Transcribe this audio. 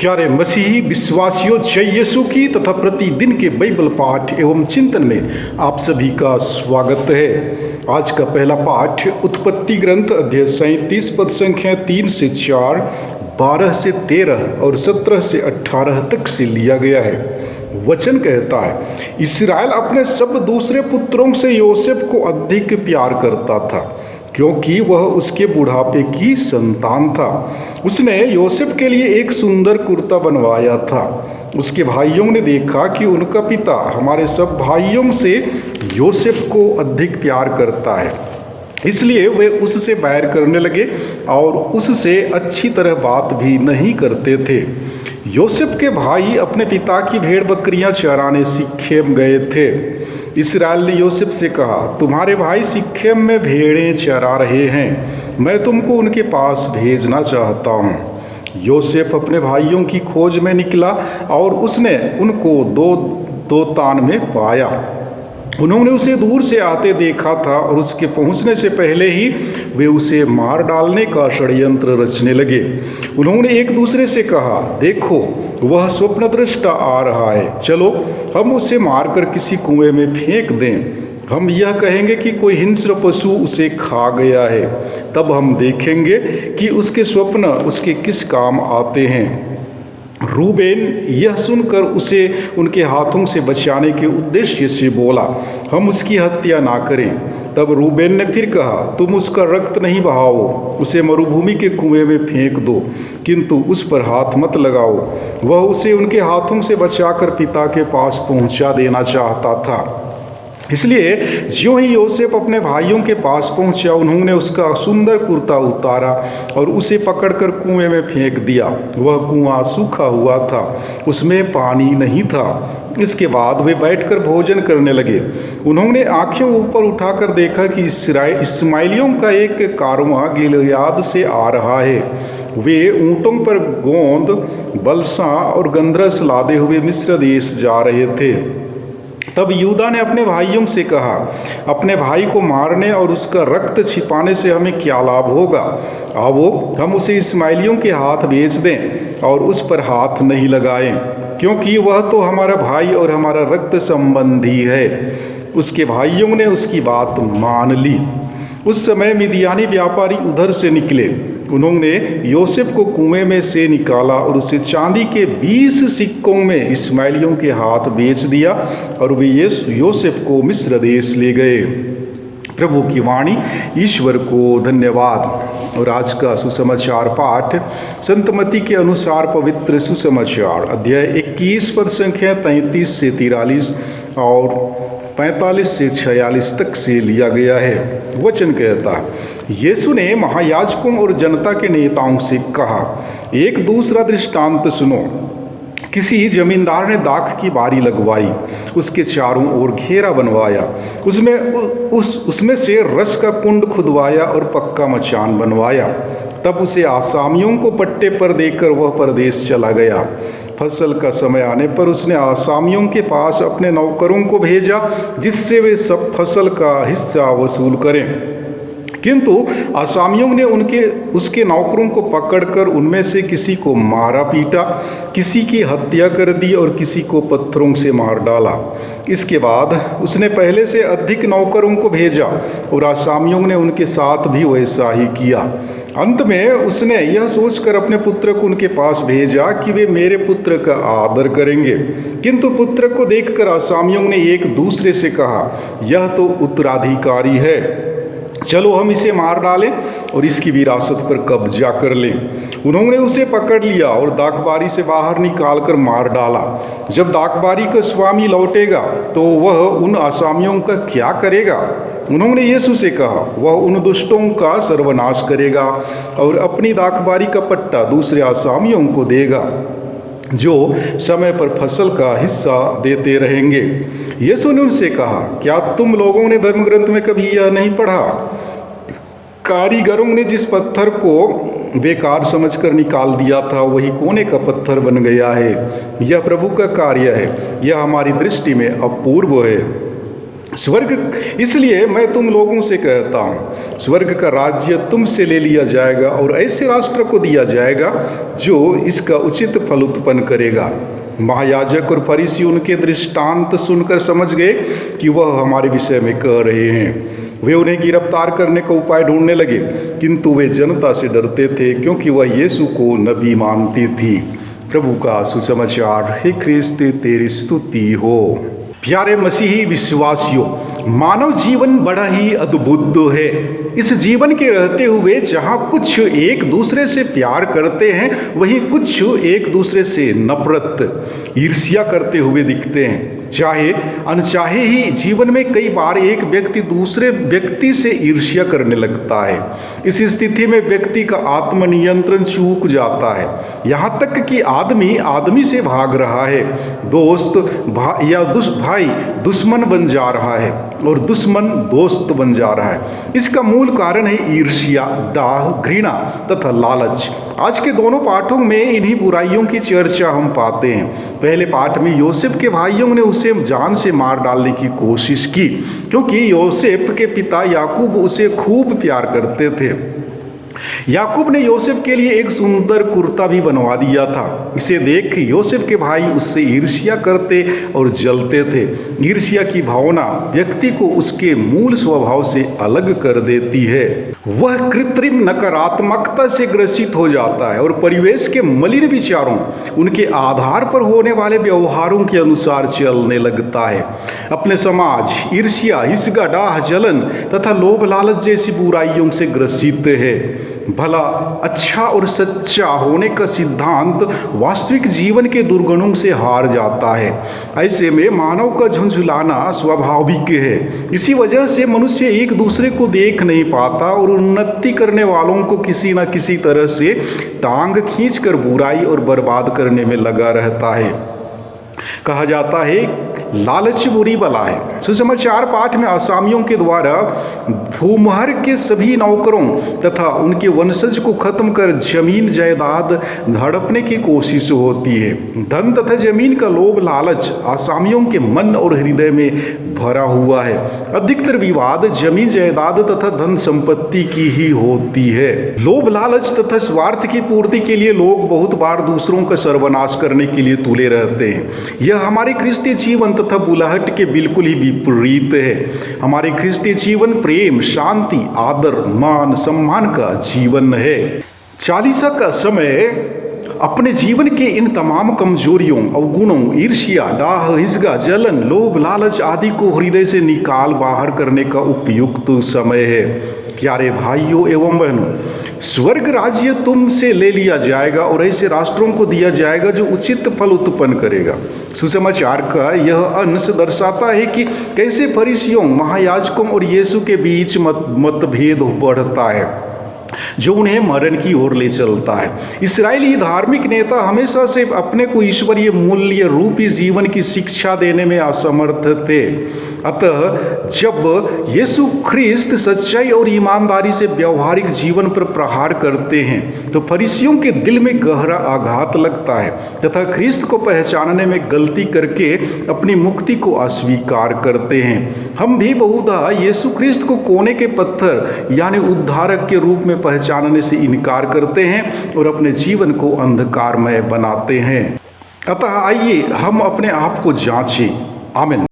प्यारे मसीही विश्वासियों, जय यीशु की तथा प्रतिदिन के बाइबल पाठ एवं चिंतन में आप सभी का स्वागत है। आज का पहला पाठ उत्पत्ति ग्रंथ अध्याय 37 पद संख्या 3 से 4, 12 से 13 और 17 से 18 तक से लिया गया है। वचन कहता है, इस्राएल अपने सब दूसरे पुत्रों से योसेफ को अधिक प्यार करता था, क्योंकि वह उसके बुढ़ापे की संतान था। उसने योसेफ के लिए एक सुंदर कुर्ता बनवाया था। उसके भाइयों ने देखा कि उनका पिता हमारे सब भाइयों से योसेफ को अधिक प्यार करता है, इसलिए वे उससे बैर करने लगे और उससे अच्छी तरह बात भी नहीं करते थे। योसेफ के भाई अपने पिता की भेड़ बकरियां चराने सिक्खेम गए थे। इस्राएल ने योसेफ से कहा, तुम्हारे भाई सिक्खेम में भेड़ें चरा रहे हैं, मैं तुमको उनके पास भेजना चाहता हूँ। योसेफ अपने भाइयों की खोज में निकला और उसने उनको दोतान में पाया। उन्होंने उसे दूर से आते देखा था और उसके पहुंचने से पहले ही वे उसे मार डालने का षड्यंत्र रचने लगे। उन्होंने एक दूसरे से कहा, देखो वह स्वप्नदृष्टा आ रहा है, चलो हम उसे मारकर किसी कुएं में फेंक दें। हम यह कहेंगे कि कोई हिंस्र पशु उसे खा गया है, तब हम देखेंगे कि उसके स्वप्न उसके किस काम आते हैं। रूबेन यह सुनकर उसे उनके हाथों से बचाने के उद्देश्य से बोला, हम उसकी हत्या ना करें। तब रूबेन ने फिर कहा, तुम उसका रक्त नहीं बहाओ, उसे मरुभूमि के कुएं में फेंक दो, किंतु उस पर हाथ मत लगाओ। वह उसे उनके हाथों से बचाकर पिता के पास पहुंचा देना चाहता था। इसलिए ज्यों ही योसेफ अपने भाइयों के पास पहुंचा, उन्होंने उसका सुंदर कुर्ता उतारा और उसे पकड़कर कुएं में फेंक दिया। वह कुआं सूखा हुआ था, उसमें पानी नहीं था। इसके बाद वे बैठकर भोजन करने लगे। उन्होंने आंखें ऊपर उठाकर देखा कि इस्माइलियों का एक कारवां गिलियाद से आ रहा है। वे ऊँटों पर गोंद, बलसा और गंधरस लादे हुए मिस्र देश जा रहे थे। तब यूदा ने अपने भाइयों से कहा, अपने भाई को मारने और उसका रक्त छिपाने से हमें क्या लाभ होगा? आओ हम उसे इस्माइलियों के हाथ बेच दें और उस पर हाथ नहीं लगाएं, क्योंकि वह तो हमारा भाई और हमारा रक्त संबंधी है। उसके भाइयों ने उसकी बात मान ली। उस समय मिदियानी व्यापारी उधर से निकले। उन्होंने योसेफ को कुएं में से निकाला और उसे चांदी के 20 सिक्कों में इस्माइलियों के हाथ बेच दिया और वे योसेफ को मिस्र देश ले गए। प्रभु की वाणी, ईश्वर को धन्यवाद। और आज का सुसमाचार पाठ संत मत्ती के अनुसार पवित्र सुसमाचार अध्याय 21 पद संख्या 33 से 43 और 45 से 46 तक से लिया गया है। वचन कहता है, यीशु ने महायाजकों और जनता के नेताओं से कहा, एक दूसरा दृष्टांत सुनो। किसी जमींदार ने दाख की बारी लगवाई, उसके चारों ओर घेरा बनवाया, उसमें से रस का कुंड खुदवाया और पक्का मचान बनवाया। तब उसे आसामियों को पट्टे पर देकर वह परदेश चला गया। फसल का समय आने पर उसने आसामियों के पास अपने नौकरों को भेजा, जिससे वे सब फसल का हिस्सा वसूल करें। किंतु आसामियों ने उसके नौकरों को पकड़कर उनमें से किसी को मारा पीटा, किसी की हत्या कर दी और किसी को पत्थरों से मार डाला। इसके बाद उसने पहले से अधिक नौकरों को भेजा और आसामियों ने उनके साथ भी वैसा ही किया। अंत में उसने यह सोचकर अपने पुत्र को उनके पास भेजा कि वे मेरे पुत्र का आदर करेंगे। किंतु पुत्र को देखकर आसामियों ने एक दूसरे से कहा, यह तो उत्तराधिकारी है, चलो हम इसे मार डालें और इसकी विरासत पर कब्जा कर लें। उन्होंने उसे पकड़ लिया और दाखबारी से बाहर निकालकर मार डाला। जब दाखबारी का स्वामी लौटेगा तो वह उन आसामियों का क्या करेगा? उन्होंने यीशु से कहा, वह उन दुष्टों का सर्वनाश करेगा और अपनी दाखबारी का पट्टा दूसरे आसामियों को देगा, जो समय पर फसल का हिस्सा देते रहेंगे। यीशु ने उनसे कहा, क्या तुम लोगों ने धर्मग्रंथ में कभी यह नहीं पढ़ा? कारीगरों ने जिस पत्थर को बेकार समझकर निकाल दिया था, वही कोने का पत्थर बन गया है। यह प्रभु का कार्य है, यह हमारी दृष्टि में अपूर्व है। स्वर्ग, इसलिए मैं तुम लोगों से कहता हूँ, स्वर्ग का राज्य तुमसे ले लिया जाएगा और ऐसे राष्ट्र को दिया जाएगा जो इसका उचित फल उत्पन्न करेगा। महायाजक और फरीसी उनके दृष्टांत सुनकर समझ गए कि वह हमारे विषय में कह रहे हैं। वे उन्हें गिरफ्तार करने का उपाय ढूंढने लगे, किंतु वे जनता से डरते थे, क्योंकि वह यीशु को नबी मानती थी। प्रभु का सुसमाचार। हे ख्रिस्त, तेरी स्तुति हो। प्यारे मसीही विश्वासियों, मानव जीवन बड़ा ही अद्भुत है। इस जीवन के रहते हुए जहाँ कुछ एक दूसरे से प्यार करते हैं, वहीं कुछ एक दूसरे से नफरत, ईर्ष्या करते हुए दिखते हैं। चाहे अनचाहे ही जीवन में कई बार एक व्यक्ति दूसरे व्यक्ति से ईर्ष्या करने लगता है। इस स्थिति में व्यक्ति का आत्मनियंत्रण चूक जाता है, यहाँ तक कि आदमी आदमी से भाग रहा है, दोस्त या भाई दुश्मन बन जा रहा है और दुश्मन दोस्त बन जा रहा है। इसका मूल कारण है ईर्ष्या, डाह, घृणा तथा लालच। आज के दोनों पाठों में इन्हीं बुराइयों की चर्चा हम पाते हैं। पहले पाठ में योसेफ के भाइयों ने उसे जान से मार डालने की कोशिश की, क्योंकि योसेफ के पिता याकूब उसे खूब प्यार करते थे। याकूब ने योसेफ के लिए एक सुंदर कुर्ता भी बनवा दिया था। इसे देख योसेफ के भाई उससे ईर्ष्या करते और जलते थे। ईर्ष्या की भावना व्यक्ति को उसके मूल स्वभाव से अलग कर देती है। वह कृत्रिम नकारात्मकता से ग्रसित हो जाता है और परिवेश के मलिन विचारों, उनके आधार पर होने वाले व्यवहारों के अनुसार चलने लगता है। अपने समाज ईर्ष्या, हिंसा, डाह, जलन तथा लोभ लालच जैसी बुराइयों से ग्रसित है। भला, अच्छा और सच्चा होने का सिद्धांत वास्तविक जीवन के दुर्गुणों से हार जाता है। ऐसे में मानव का झुंझुलाना स्वाभाविक है। इसी वजह से मनुष्य एक दूसरे को देख नहीं पाता और उन्नति करने वालों को किसी न किसी तरह से टांग खींचकर बुराई और बर्बाद करने में लगा रहता है। कहा जाता है लालच बुरी बला है। सुसमाचार पाठ में आसामियों के द्वारा भूमहर के सभी नौकरों तथा उनके वंशज को खत्म कर जमीन जायदाद हड़पने की कोशिश होती है। धन तथा जमीन का लोभ लालच आसामियों के मन और हृदय में भरा हुआ है। अधिकतर विवाद जमीन जायदाद तथा धन संपत्ति की ही होती है। लोभ लालच तथा स्वार्थ की पूर्ति के लिए लोग बहुत बार दूसरों का सर्वनाश करने के लिए तुले रहते हैं। यह हमारे ख्रिस्तीय जीवन तथा बुलाहट के बिल्कुल ही विपरीत है। हमारे ख्रिस्तीय जीवन प्रेम, शांति, आदर, मान, सम्मान का जीवन है। चालीसा का समय अपने जीवन के इन तमाम कमजोरियों, अवगुणों, ईर्ष्या, डाह, हिंसा, जलन, लोभ, लालच आदि को हृदय से निकाल बाहर करने का उपयुक्त समय है। प्यारे भाइयों एवं बहनों, स्वर्ग राज्य तुमसे ले लिया जाएगा और ऐसे राष्ट्रों को दिया जाएगा जो उचित फल उत्पन्न करेगा। सुसमाचार का यह अंश दर्शाता है कि कैसे फरीसियों, महायाजकों और यीशु के बीच मतभेद बढ़ता है, जो उन्हें मरण की ओर ले चलता है। इस्राएली धार्मिक नेता हमेशा से अपने को ईश्वरीय मूल्य रूपी जीवन की शिक्षा देने में असमर्थ थे। अतः जब यीशु ख्रिस्त सच्चाई और ईमानदारी से व्यवहारिक जीवन पर प्रहार करते हैं तो फरीसियों के दिल में गहरा आघात लगता है तथा ख्रिस्त को पहचानने में गलती करके अपनी मुक्ति को अस्वीकार करते हैं। हम भी बहुधा यीशु ख्रिस्त को कोने के पत्थर यानी उद्धारक के रूप में पहचानने से इनकार करते हैं और अपने जीवन को अंधकारमय बनाते हैं। अतः आइए हम अपने आप को जांचें। आमीन।